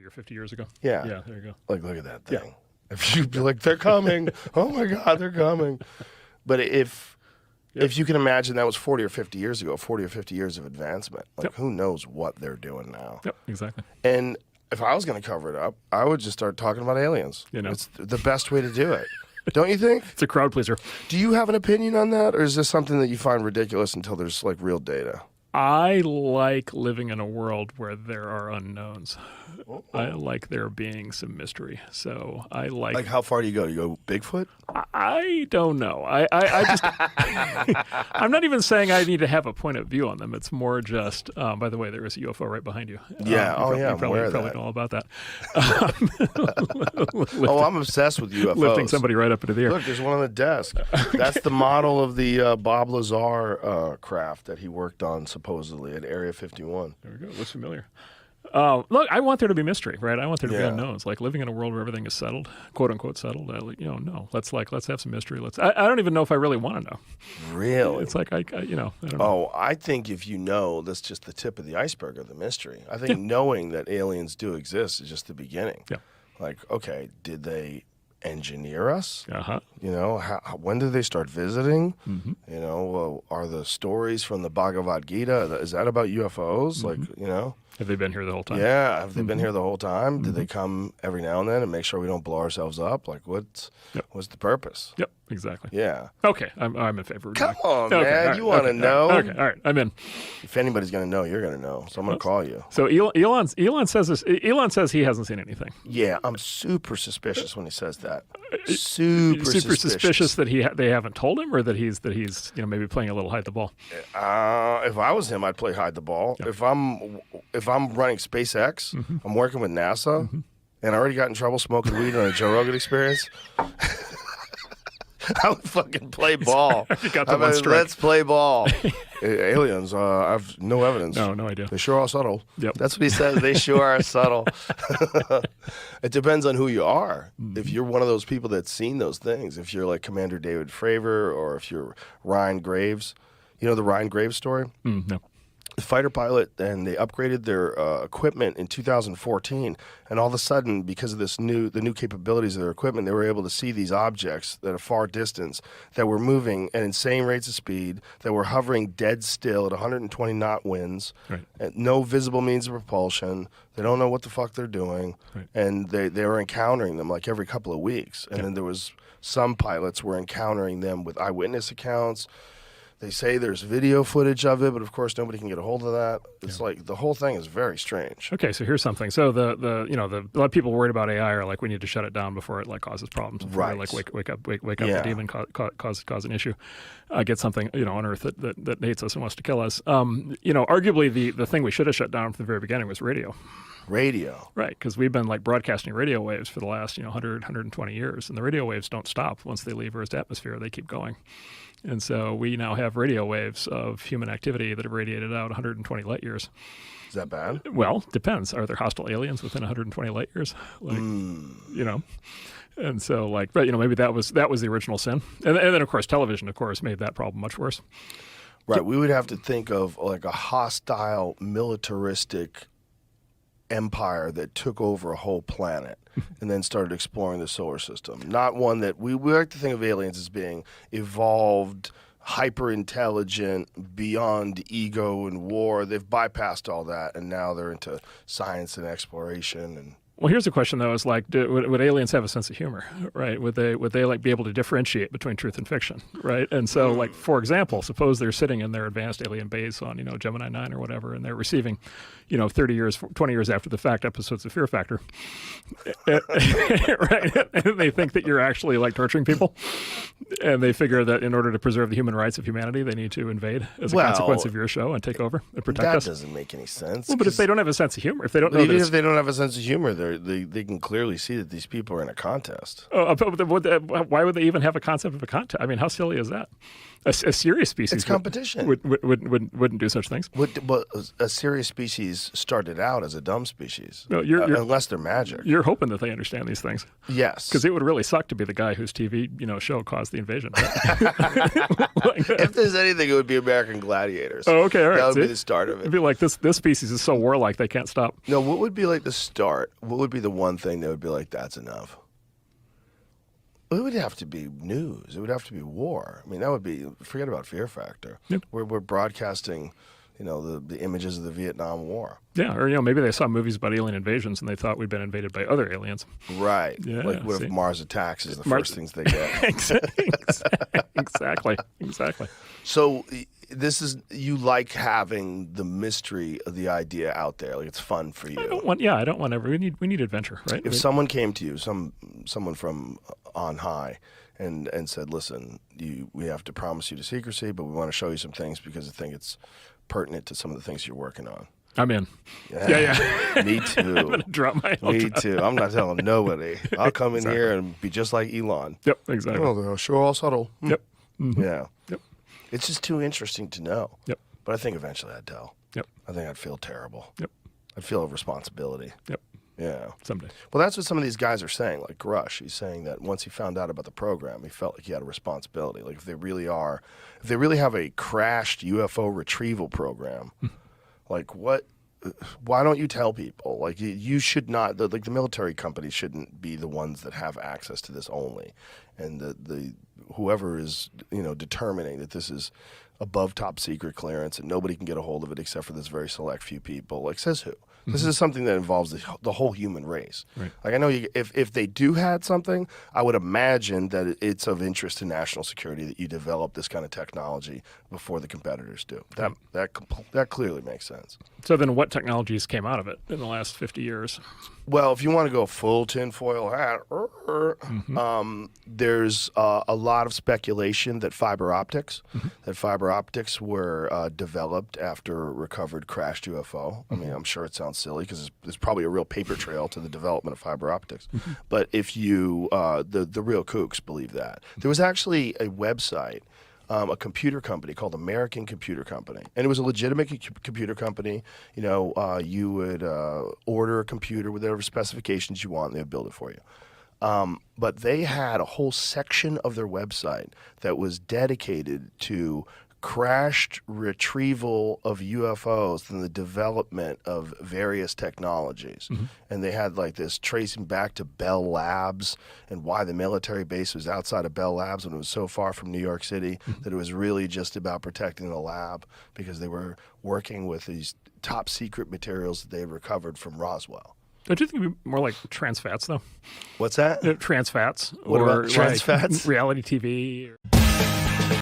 40 or 50 years ago. Yeah. Yeah, there you go. Like, look at that thing. If you'd be like, they're coming. Oh, my God, they're coming. But if you can imagine that was 40 or 50 years ago, 40 or 50 years of advancement, like who knows what they're doing now. Yep, exactly. And if I was going to cover it up, I would just start talking about aliens. It's the best way to do it. Don't you think? It's a crowd pleaser. Do you have an opinion on that, or is this something that you find ridiculous until there's like real data? I like living in a world where there are unknowns. I like there being some mystery. So I like how far do you go? Do you go Bigfoot? I don't know. I just I'm not even saying I need to have a point of view on them. It's more just by the way, there is a UFO right behind you. Yeah. You probably know all about that. I'm obsessed with UFOs. Lifting somebody right up into the air. Look, there's one on the desk. That's the model of the Bob Lazar craft that he worked on supposedly at Area 51. There we go. Looks familiar. Look, I want there to be mystery, right? I want there to be unknowns. Like living in a world where everything is settled, quote unquote settled. No. Let's have some mystery. I don't even know if I really want to know. Really? It's like I don't know. Oh, I think if you know, that's just the tip of the iceberg of the mystery. I think knowing that aliens do exist is just the beginning. Yeah. Like, okay, did they engineer us? Uh-huh. When did they start visiting? Mm-hmm. Are the stories from the Bhagavad Gita, is that about UFOs? Mm-hmm. Have they been here the whole time? Yeah. Have they been here the whole time? Did they come every now and then and make sure we don't blow ourselves up? Like, what's the purpose? Yep, exactly. Yeah. Okay, I'm in favor of Come on, man. Right, you want to know? Okay, all right, I'm in. If anybody's going to know, you're going to know. So I'm going to call you. So Elon says this. Elon says he hasn't seen anything. Yeah, I'm super suspicious when he says that. Super suspicious that they haven't told him, or that he's maybe playing a little hide the ball. If I was him, I'd play hide the ball. Yeah. If I'm running SpaceX, I'm working with NASA, and I already got in trouble smoking weed on a Joe Rogan Experience. I would fucking play ball. Let's play ball. Aliens, I have no evidence. No idea. They sure are subtle. Yep. That's what he says. They sure are subtle. It depends on who you are. If you're one of those people that's seen those things, if you're like Commander David Fravor, or if you're Ryan Graves. You know the Ryan Graves story? No. Fighter pilot, and they upgraded their equipment in 2014, and all of a sudden, because of the new capabilities of their equipment, they were able to see these objects at a far distance that were moving at insane rates of speed, that were hovering dead still at 120 knot winds, and no visible means of propulsion. They don't know what the fuck they're doing, and they were encountering them like every couple of weeks, and then there was some pilots were encountering them with eyewitness accounts. They say there's video footage of it, but of course nobody can get a hold of that. It's like the whole thing is very strange. Okay, so here's something. So a lot of people worried about AI are like, we need to shut it down before it causes problems. Before it, wake up the demon, cause an issue, get something on Earth that hates us and wants to kill us. Arguably the thing we should have shut down from the very beginning was radio. Radio. Right, because we've been broadcasting radio waves for the last 100, 120 years, and the radio waves don't stop once they leave Earth's atmosphere. They keep going. And so we now have radio waves of human activity that have radiated out 120 light years. Is that bad? Well, depends. Are there hostile aliens within 120 light years? And so maybe that was the original sin. And then of course television made that problem much worse. Right. We would have to think of like a hostile militaristic empire that took over a whole planet and then started exploring the solar system. Not one that we like to think of aliens as being evolved, hyper intelligent, beyond ego and war. They've bypassed all that, and now they're into science and exploration. And well, here's the question though: is would aliens have a sense of humor, right? Would they be able to differentiate between truth and fiction, right? And so, for example, suppose they're sitting in their advanced alien base on Gemini 9 or whatever, and they're receiving 30 years, 20 years after the fact episodes of Fear Factor, right? And they think that you're actually torturing people, and they figure that in order to preserve the human rights of humanity, they need to invade as a consequence of your show and take over and protect us. That doesn't make any sense. Well, but if they don't have a sense of humor, if they don't know, even if they don't have a sense of humor, they can clearly see that these people are in a contest. Why would they even have a concept of a contest? I mean, how silly is that? A serious species. It's competition. Wouldn't do such things. But a serious species started out as a dumb species. No, unless they're magic. You're hoping that they understand these things. Yes. Because it would really suck to be the guy whose TV show caused the invasion. Right? If there's anything, it would be American Gladiators. Oh, okay, all right. That would be the start of it. It'd be like this species is so warlike they can't stop. No, what would be like the start? what would be the one thing that would be like, that's enough? It would have to be news. It would have to be war. I mean, that would be, forget about Fear Factor. Yep. We're broadcasting, the images of the Vietnam War. Yeah, or maybe they saw movies about alien invasions and they thought we'd been invaded by other aliens. Right. Yeah, like what if Mars attacks is the first things they get? Exactly. So this is, you like having the mystery of the idea out there. Like, it's fun for you. I don't want we need adventure, right? If someone came to you, someone from on high, and said, listen, we have to promise you to secrecy, but we want to show you some things because I think it's pertinent to some of the things you're working on. I'm in. Yeah. Me too. I'm going to drop my Me too. I'm not telling nobody. I'll come in here and be just like Elon. Yep, exactly. Oh, they'll show all subtle. Yep. Mm-hmm. Yeah. Yep. It's just too interesting to know. Yep. But I think eventually I'd tell. Yep. I think I'd feel terrible. Yep. I'd feel a responsibility. Yep. Yeah. Someday. Well, that's what some of these guys are saying. Like Rush, he's saying that once he found out about the program, he felt like he had a responsibility. Like if they really have a crashed UFO retrieval program, like why don't you tell people? Like you should not, the military companies shouldn't be the ones that have access to this only. And the whoever is, determining that this is above top secret clearance and nobody can get a hold of it except for this very select few people, like says who? This is something that involves the whole human race. Right. Like I know if they do had something, I would imagine that it's of interest to national security that you develop this kind of technology before the competitors do. That clearly makes sense. So then what technologies came out of it in the last 50 years? Well, if you want to go full tinfoil hat, there's a lot of speculation that fiber optics were developed after a recovered crashed UFO. I mean, I'm sure it sounds silly because there's probably a real paper trail to the development of fiber optics. But if you, the real kooks believe that. There was actually a website, a computer company called American Computer Company. And it was a legitimate computer company. You would order a computer with whatever specifications you want and they would build it for you. But they had a whole section of their website that was dedicated to crashed retrieval of UFOs and the development of various technologies. And they had like this tracing back to Bell Labs and why the military base was outside of Bell Labs when it was so far from New York City that it was really just about protecting the lab because they were working with these top secret materials that they had recovered from Roswell. Don't you think it'd be more like trans fats, though? What's that? Trans fats. What or about trans fats? Reality TV.